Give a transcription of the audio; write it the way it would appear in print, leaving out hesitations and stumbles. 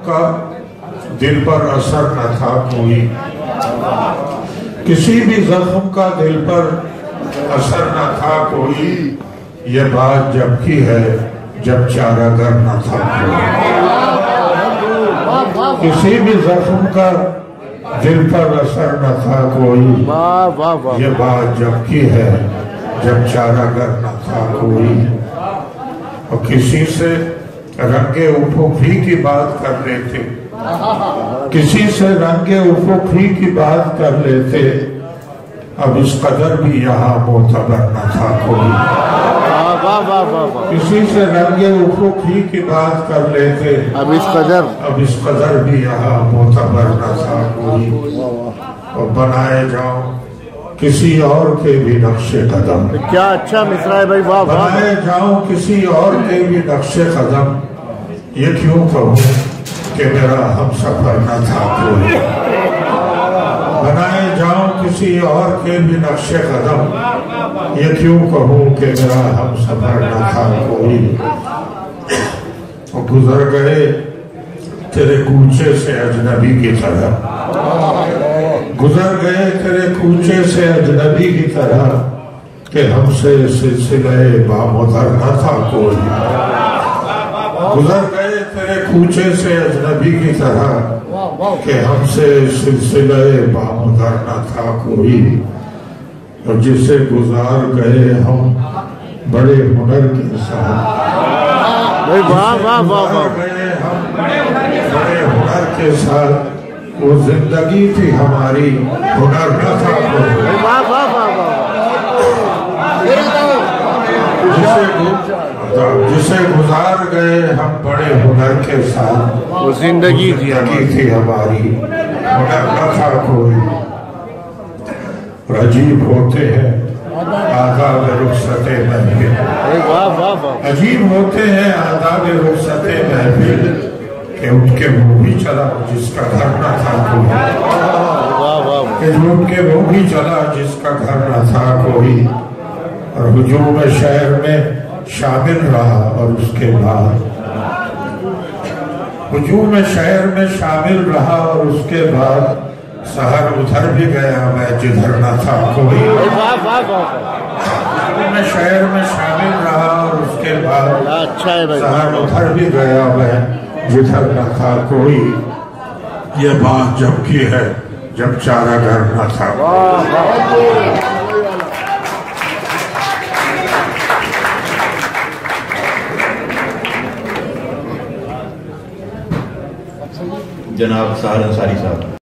کا دل پر اثر نہ تھا کوئی، کسی بھی زخم کا دل پر اثر نہ تھا کوئی، یہ بات جب کی ہے جب چارہ گر نہ تھا کوئی۔ کسی بھی زخم کا دل پر اثر نہ تھا کوئی، یہ بات جب کی ہے جب چارہ گر نہ تھا کوئی۔ اور کسی سے رنگ افق ہی کی بات کر لیتے، کسی سے رنگ افق ہی کی بات کر لیتے، اب اس قدر بھی یہاں معتبر نہ تھا کوئی۔ کسی سے رنگ افق ہی کی بات کر لیتے، اب اس قدر بھی یہاں معتبر نہ تھا کوئی۔ اور بنائے جاؤ کسی اور کے بھی نقش قدم، کیا اچھا مصرع ہے بھائی، واہ واہ۔ بنائے جاؤ کسی اور کے بھی نقش قدم، یہ کیوں کہوں کہ میرا ہم سفر نہ تھا کوئی۔ بنائے جاؤ کسی اور کے بھی نقش قدم، یہ کیوں کہوں کہ میرا ہم سفر نہ تھا کوئی۔ اور گزر گئے تیرے کوچے سے اجنبی کی طرح، گزر گئے تیرے کوچے سے اجنبی کی طرح، کہ ہم سے سلسلہ بامدر نہ تھا کوئی۔ گزر گئے تیرے کوچے سے اجنبی کی طرح، کہ ہم سے سلسلہ بامدر نہ تھا کوئی۔ اور جسے گزار گئے ہم بڑے ہنر کے ساتھ، گزار گئے ہم بڑے ہنر کے ساتھ، وہ زندگی تھی ہماری ہنر نہ تھا کوئی۔ جسے گزار گئے ہم بڑے ہنر کے ساتھ، وہ زندگی تھی ہماری ہنر نہ تھا کوئی۔ عجیب ہوتے ہیں آداب رخصت محفل، عجیب ہوتے ہیں آداب رخصت محفل، کہ اٹھ کے وہ بھی چلا جس کا گھر نہ تھا کوئی۔ کہ اٹھ کے وہ بھی چلا جس کا گھر نہ تھا کوئی۔ اور ہجوم شہر میں شامل رہا، اور اس کے بعد ہجوم شہر میں شامل رہا، اور اس کے بعد سحر ادھر بھی گیا میں جدھر نہ تھا کوئی۔ ہجوم شہر میں شامل رہا، اور اس کے بعد سحر ادھر بھی گیا میں جدھر نہ تھا کوئی۔ یہ بات جب کی ہے جب چارہ گر نہ تھا۔ جناب سہر انصاری صاحب۔